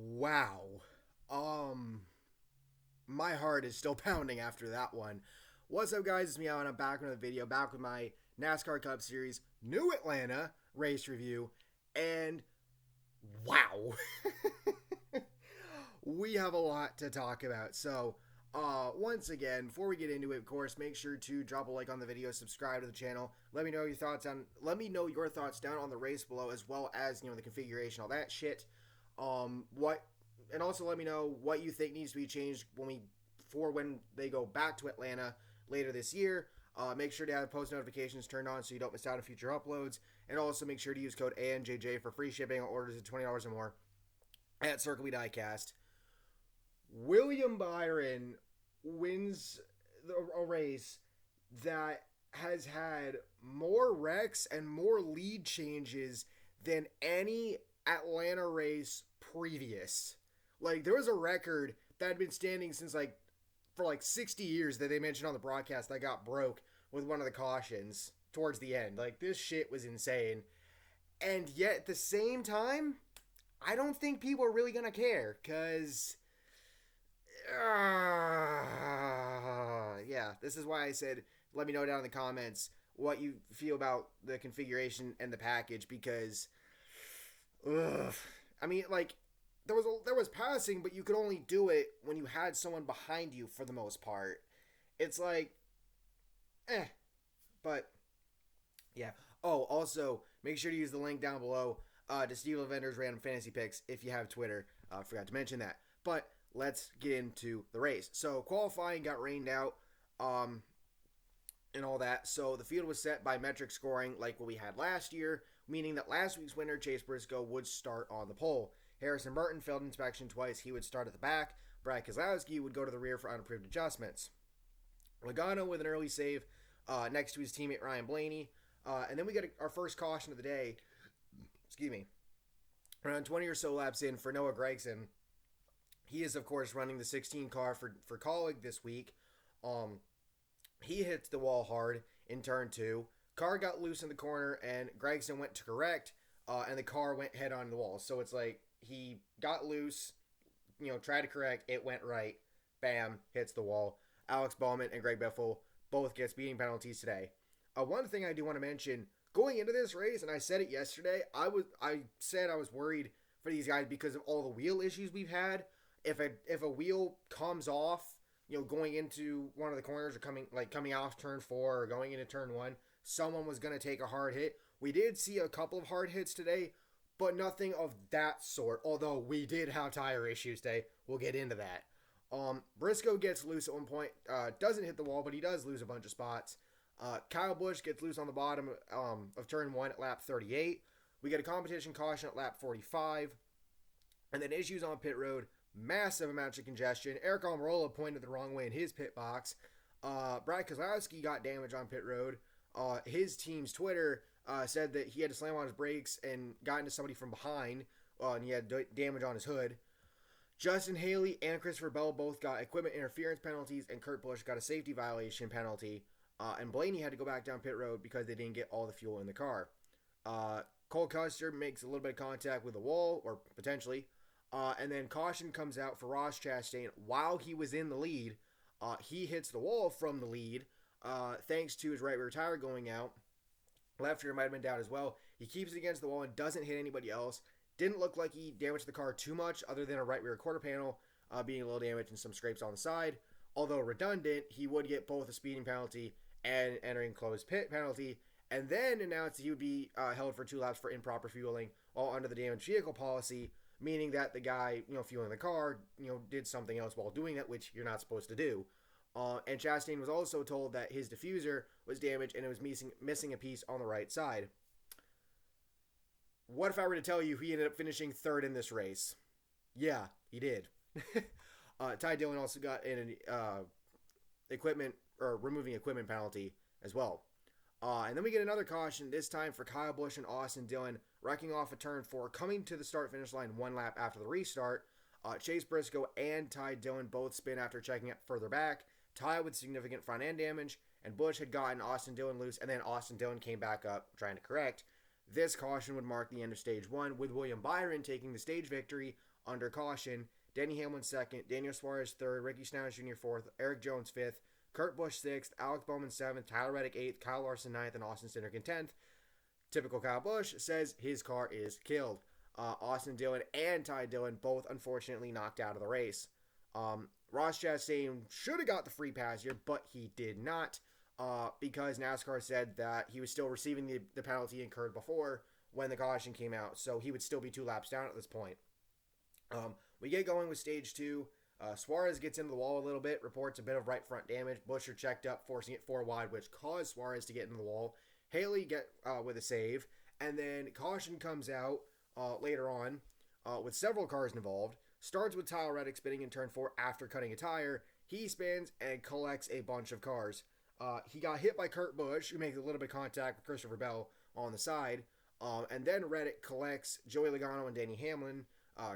Wow. Um, my heart is still pounding after that one. What's up, guys? It's me, and I'm back with another video, back with my NASCAR Cup Series New Atlanta race review, and wow. We have a lot to talk about. So, once again, before we get into it, of course, make sure to drop a like on the video, subscribe to the channel. Let me know your thoughts down on the race below, as well as the configuration, all that shit. And also let me know what you think needs to be changed when they go back to Atlanta later this year. Make sure to have post notifications turned on so you don't miss out on future uploads, and also make sure to use code ANJJ for free shipping on orders of $20 or more at Circle B Diecast. William Byron wins a race that has had more wrecks and more lead changes than any Atlanta race previous. Like, there was a record that had been standing since for 60 years that they mentioned on the broadcast that got broke with one of the cautions towards the end. Like, this shit was insane. And yet at the same time, I don't think people are really gonna care, because yeah, this is why I said let me know down in the comments what you feel about the configuration and the package, because I mean, there was passing, but you could only do it when you had someone behind you for the most part. It's but yeah. Oh, also make sure to use the link down below to Steve Lavender's random fantasy picks if you have Twitter. Forgot to mention that. But let's get into the race. So qualifying got rained out, and all that. So the field was set by metric scoring like what we had last year, meaning that last week's winner, Chase Briscoe, would start on the pole. Harrison Burton failed inspection twice. He would start at the back. Brad Keselowski would go to the rear for unapproved adjustments. Logano with an early save next to his teammate Ryan Blaney. And then we get our first caution of the day. Excuse me. Around 20 or so laps in for Noah Gragson. He is, of course, running the 16 car for Colleague this week. He hits the wall hard in turn 2. Car got loose in the corner, and Gragson went to correct, and the car went head on the wall. So it's like he got loose, tried to correct, it went right, bam, hits the wall. Alex Bowman and Greg Biffle both get speeding penalties today. One thing I do want to mention, going into this race, and I said it yesterday, I said I was worried for these guys because of all the wheel issues we've had. If a wheel comes off, going into one of the corners or coming off turn 4 or going into turn 1, someone was going to take a hard hit. We did see a couple of hard hits today, but nothing of that sort, although we did have tire issues today. We'll get into that. Briscoe gets loose at one point, doesn't hit the wall, but he does lose a bunch of spots. Kyle Busch gets loose on the bottom of turn 1 at lap 38. We get a competition caution at lap 45. And then issues on pit road. Massive amounts of congestion. Eric Almirola pointed the wrong way in his pit box. Brad Keselowski got damage on pit road. His team's Twitter said that he had to slam on his brakes and got into somebody from behind, and he had damage on his hood. Justin Haley and Christopher Bell both got equipment interference penalties, and Kurt Busch got a safety violation penalty. And Blaney had to go back down pit road because they didn't get all the fuel in the car. Cole Custer makes a little bit of contact with the wall, or potentially. And then caution comes out for Ross Chastain while he was in the lead. He hits the wall from the lead thanks to his right rear tire going out. Left rear might have been down as well. He keeps it against the wall and doesn't hit anybody else. Didn't look like he damaged the car too much other than a right rear quarter panel being a little damaged and some scrapes on the side. Although redundant, he would get both a speeding penalty and entering closed pit penalty, and then announced he would be held for 2 laps for improper fueling while under the damaged vehicle policy, meaning that the guy, fueling the car, did something else while doing that, which you're not supposed to do. And Chastain was also told that his diffuser was damaged and it was missing a piece on the right side. What if I were to tell you he ended up finishing 3rd in this race? Yeah, he did. Ty Dillon also got an removing equipment penalty as well. And then we get another caution, this time for Kyle Busch and Austin Dillon, wrecking off a turn 4, coming to the start-finish line 1 lap after the restart. Chase Briscoe and Ty Dillon both spin after checking it further back. Ty with significant front end damage, and Busch had gotten Austin Dillon loose, and then Austin Dillon came back up trying to correct. This caution would mark the end of stage 1, with William Byron taking the stage victory under caution. Denny Hamlin second, Daniel Suarez third, Ricky Stenhouse Jr. fourth, Eric Jones fifth, Kurt Busch sixth, Alex Bowman seventh, Tyler Reddick eighth, Kyle Larson ninth, and Austin Cindric in 10th. Typical Kyle Busch says his car is killed. Austin Dillon and Ty Dillon both unfortunately knocked out of the race. Ross Chastain should have got the free pass here, but he did not because NASCAR said that he was still receiving the penalty incurred before when the caution came out, so he would still be 2 laps down at this point. We get going with stage 2. Suarez gets into the wall a little bit, reports a bit of right front damage. Buscher checked up, forcing it 4 wide, which caused Suarez to get into the wall. Haley get with a save, and then caution comes out later on with several cars involved. Starts with Tyler Reddick spinning in turn 4 after cutting a tire. He spins and collects a bunch of cars. He got hit by Kurt Busch, who makes a little bit of contact with Christopher Bell on the side. And then Reddick collects Joey Logano and Denny Hamlin.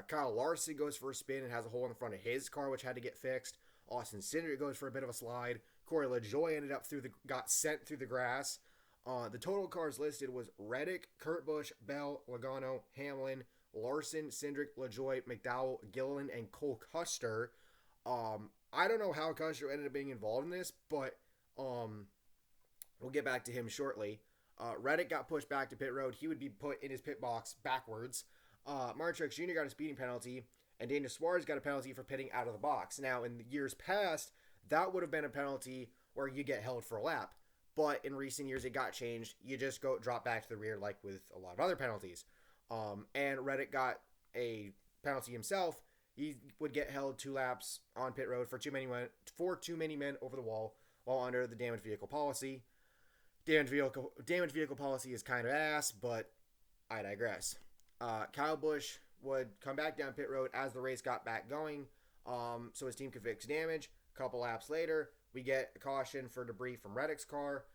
Kyle Larson goes for a spin and has a hole in the front of his car, which had to get fixed. Austin Cindric goes for a bit of a slide. Corey LaJoie ended up got sent through the grass. The total cars listed was Reddick, Kurt Busch, Bell, Logano, Hamlin, Larson, Cindric, LaJoie, McDowell, Gilliland, and Cole Custer. I don't know how Custer ended up being involved in this, but we'll get back to him shortly. Reddick got pushed back to pit road. He would be put in his pit box backwards. Martin Truex Jr. got a speeding penalty, and Daniel Suarez got a penalty for pitting out of the box. Now, in the years past, that would have been a penalty where you get held for a lap. But in recent years, it got changed. You just drop back to the rear like with a lot of other penalties. And Reddick got a penalty himself. He would get held 2 laps on pit road for too many men over the wall while under the damaged vehicle policy. Damaged vehicle policy is kind of ass, but I digress. Kyle Busch would come back down pit road as the race got back going, so his team could fix damage. A couple laps later, we get a caution for debris from Reddick's car.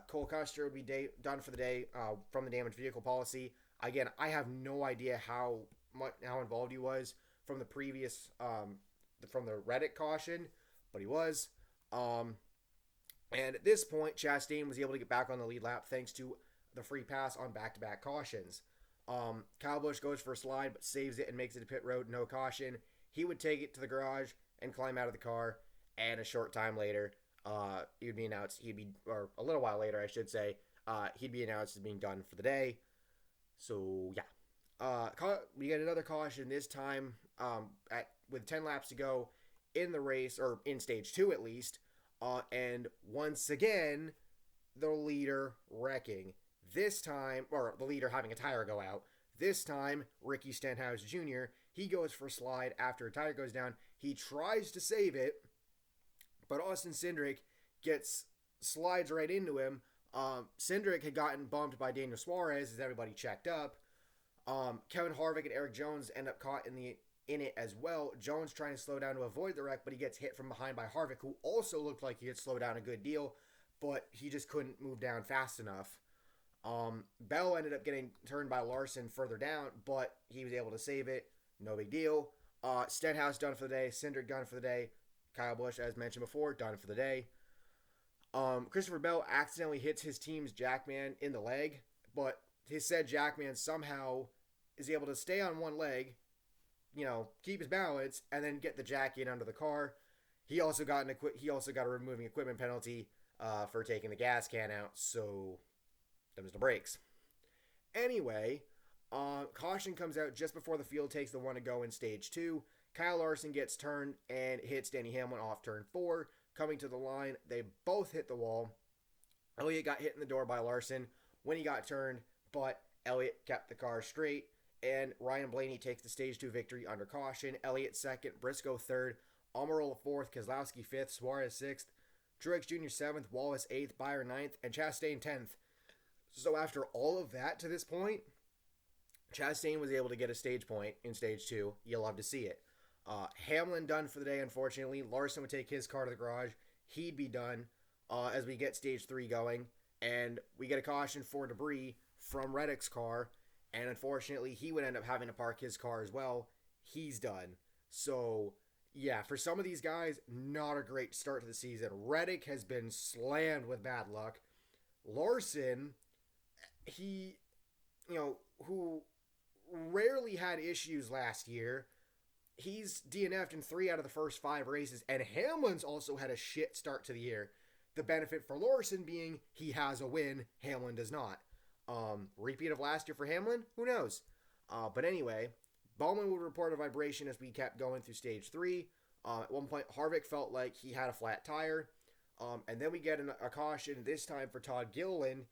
Cole Custer would be done for the day from the damaged vehicle policy. Again, I have no idea how involved he was from the previous from the Reddick caution, but he was. And at this point, Chastain was able to get back on the lead lap thanks to the free pass on back-to-back cautions. Kyle Busch goes for a slide, but saves it and makes it to pit road, no caution. He would take it to the garage and climb out of the car, and a short time later, he would be announced, or a little while later, I should say, he'd be announced as being done for the day. So, yeah. We get another caution, this time with 10 laps to go in the race, or in stage 2 at least, and once again, the leader wrecking. This time, or the leader having a tire go out. This time, Ricky Stenhouse Jr., he goes for a slide after a tire goes down. He tries to save it, but Austin Cindric slides right into him. Cindric had gotten bumped by Daniel Suarez as everybody checked up. Kevin Harvick and Eric Jones end up caught in it as well. Jones trying to slow down to avoid the wreck, but he gets hit from behind by Harvick, who also looked like he had slowed down a good deal, but he just couldn't move down fast enough. Bell ended up getting turned by Larson further down, but he was able to save it. No big deal. Stenhouse done for the day. Cindric done for the day. Kyle Busch, as mentioned before, done for the day. Christopher Bell accidentally hits his team's Jackman in the leg, but his said Jackman somehow is able to stay on one leg, keep his balance, and then get the jack in under the car. He also got a removing equipment penalty for taking the gas can out, so them's the brakes. Anyway, caution comes out just before the field takes the one to go in stage 2. Kyle Larson gets turned and hits Denny Hamlin off turn 4. Coming to the line, they both hit the wall. Elliott got hit in the door by Larson when he got turned, but Elliott kept the car straight, and Ryan Blaney takes the stage 2 victory under caution. Elliott 2nd, Briscoe 3rd, Almirola 4th, Keselowski 5th, Suarez 6th, Truex Jr. 7th, Wallace 8th, Byron 9th, and Chastain 10th. So after all of that to this point, Chastain was able to get a stage point in stage 2. You'll love to see it. Hamlin done for the day, unfortunately. Larson would take his car to the garage. He'd be done as we get stage 3 going. And we get a caution for debris from Reddick's car. And unfortunately, he would end up having to park his car as well. He's done. So, yeah, for some of these guys, not a great start to the season. Reddick has been slammed with bad luck. Larson, who rarely had issues last year, he's DNF'd in 3 out of the first 5 races, and Hamlin's also had a shit start to the year. The benefit for Larson being he has a win, Hamlin does not. Repeat of last year for Hamlin? Who knows? But anyway, Bowman would report a vibration as we kept going through stage 3. At one point, Harvick felt like he had a flat tire. And then we get a caution, this time for Todd Gilliland,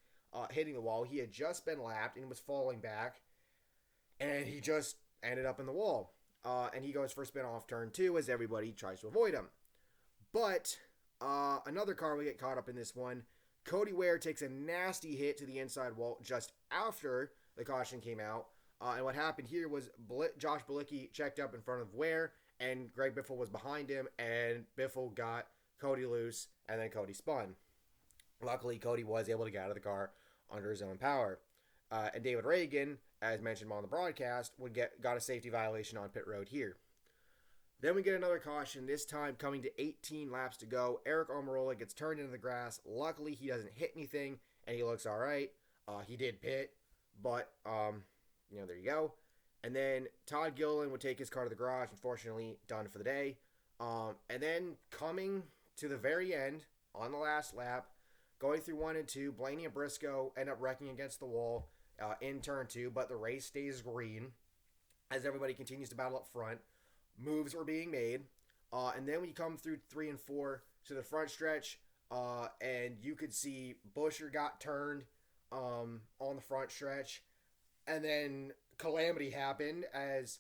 hitting the wall. He had just been lapped and was falling back. And he just ended up in the wall. And he goes for a spin off turn 2 as everybody tries to avoid him. But another car will get caught up in this one. Cody Ware takes a nasty hit to the inside wall just after the caution came out. And what happened here was Josh Bilicki checked up in front of Ware, and Greg Biffle was behind him, and Biffle got Cody loose, and then Cody spun. Luckily, Cody was able to get out of the car under his own power. And David Reagan, as mentioned on the broadcast, got a safety violation on pit road here. Then we get another caution, this time coming to 18 laps to go. Eric Almirola gets turned into the grass. Luckily, he doesn't hit anything, and he looks all right. He did pit, but, there you go. And then Todd Gilliland would take his car to the garage. Unfortunately, done for the day. And then coming to the very end, on the last lap, going through 1 and 2, Blaney and Briscoe end up wrecking against the wall in turn 2, but the race stays green as everybody continues to battle up front. Moves were being made. And then we come through 3 and 4 to the front stretch, and you could see Buescher got turned on the front stretch. And then calamity happened as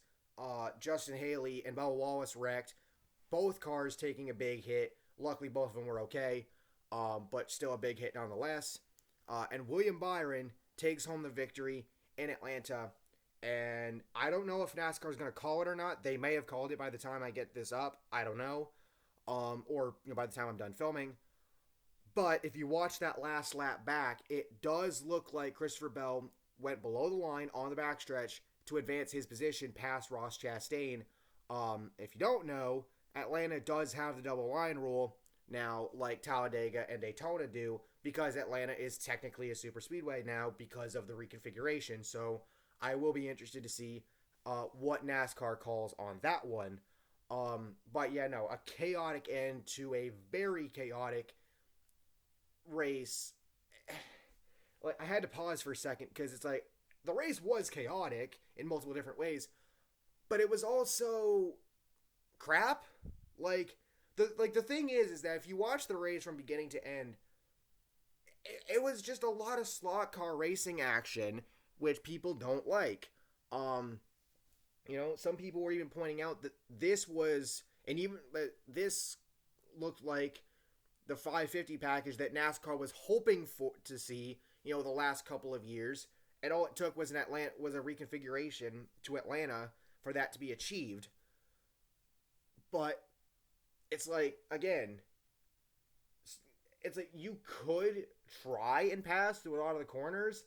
Justin Haley and Bubba Wallace wrecked. Both cars taking a big hit. Luckily, both of them were okay, but still a big hit nonetheless. And William Byron takes home the victory in Atlanta. And I don't know if NASCAR is going to call it or not. They may have called it by the time I get this up. I don't know. Or by the time I'm done filming. But if you watch that last lap back, it does look like Christopher Bell went below the line on the backstretch to advance his position past Ross Chastain. If you don't know, Atlanta does have the double line rule now, like Talladega and Daytona do, because Atlanta is technically a super speedway now because of the reconfiguration. So I will be interested to see what NASCAR calls on that one. But yeah, no, a chaotic end to a very chaotic race. Like, I had to pause for a second because it's like the race was chaotic in multiple different ways, but it was also crap. Like the thing is that if you watch the race from beginning to end, it was just a lot of slot car racing action, which people don't like. Some people were even pointing out that this looked like the 550 package that NASCAR was hoping to see, the last couple of years, and all it took was a reconfiguration to Atlanta for that to be achieved. But it's like, again, it's like you could try and pass through a lot of the corners,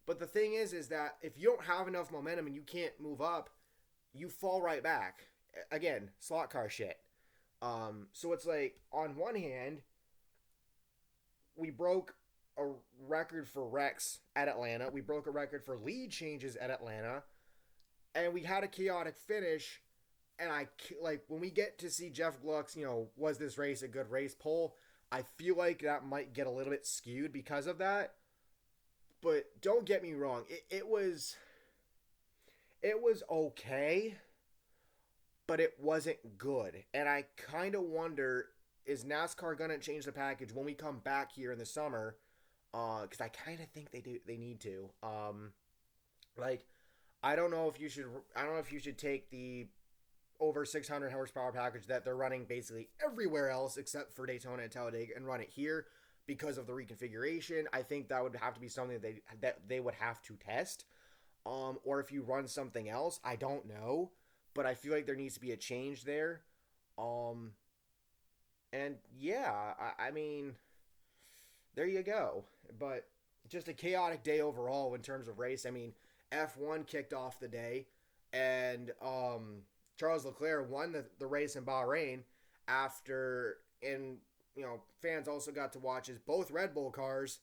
but the thing is that if you don't have enough momentum and you can't move up, you fall right back. Again, slot car shit. So it's like, on one hand, we broke a record for wrecks at Atlanta. We broke a record for lead changes at Atlanta. And we had a chaotic finish. And when we get to see Jeff Gluck's, was this race a good race poll, I feel like that might get a little bit skewed because of that. But don't get me wrong. It was okay, but it wasn't good. And I kind of wonder, is NASCAR going to change the package when we come back here in the summer? Because I kind of think they need to. I don't know if you should take the over 600 horsepower package that they're running basically everywhere else except for Daytona and Talladega and run it here because of the reconfiguration. I think that would have to be something that they would have to test. Or if you run something else, I don't know, but I feel like there needs to be a change there. And yeah, I mean, there you go. But just a chaotic day overall in terms of race. I mean, F1 kicked off the day, and Charles Leclerc won the race in Bahrain fans also got to watch as both Red Bull cars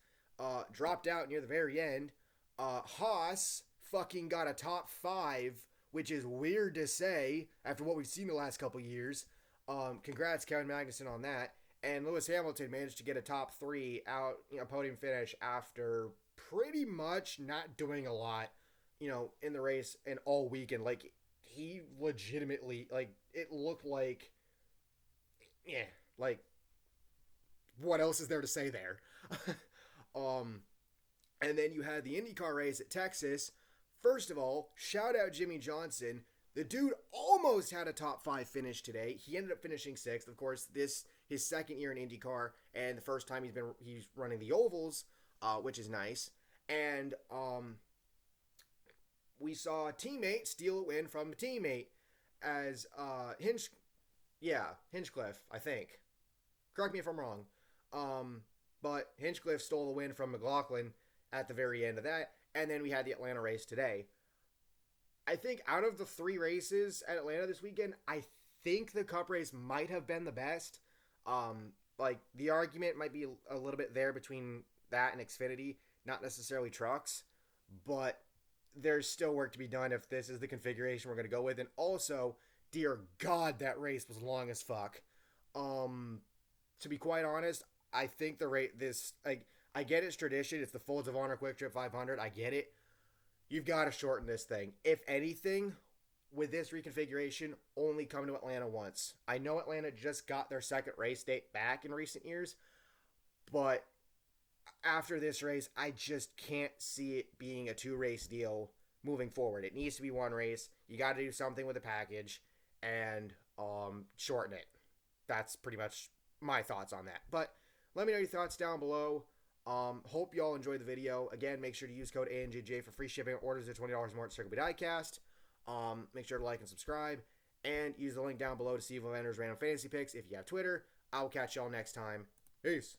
dropped out near the very end. Haas fucking got a top 5 which is weird to say after what we've seen the last couple years. Congrats, Kevin Magnussen, on that. And Lewis Hamilton managed to get a top 3 out, podium finish after pretty much not doing a lot, in the race and all weekend. Like, he legitimately, it looked like, what else is there to say there? And then you had the IndyCar race at Texas. First of all, shout out Jimmy Johnson. The dude almost had a top 5 finish today. He ended up finishing 6th. Of course, this his second year in IndyCar and the first time he's running the ovals, which is nice. And we saw a teammate steal a win from a teammate as Hinchcliffe, I think. Correct me if I'm wrong. But Hinchcliffe stole the win from McLaughlin at the very end of that. And then we had the Atlanta race today. I think out of the 3 races at Atlanta this weekend, I think the Cup race might have been the best. The argument might be a little bit there between that and Xfinity, not necessarily trucks, but there's still work to be done if this is the configuration we're going to go with. And also, dear God, that race was long as fuck. To be quite honest, I think I get it's tradition. It's the Folds of Honor Quick Trip 500. I get it. You've got to shorten this thing. If anything, with this reconfiguration, only come to Atlanta once. I know Atlanta just got their second race date back in recent years, but after this race, I just can't see it being a 2-race deal moving forward. It needs to be 1 race. You got to do something with the package and shorten it. That's pretty much my thoughts on that. But let me know your thoughts down below. Hope you all enjoyed the video. Again, make sure to use code ANJJ for free shipping. Orders of $20 more at Circle B Diecast. Make sure to like and subscribe. And use the link down below to see if we'll enter random fantasy picks. If you have Twitter, I will catch y'all next time. Peace.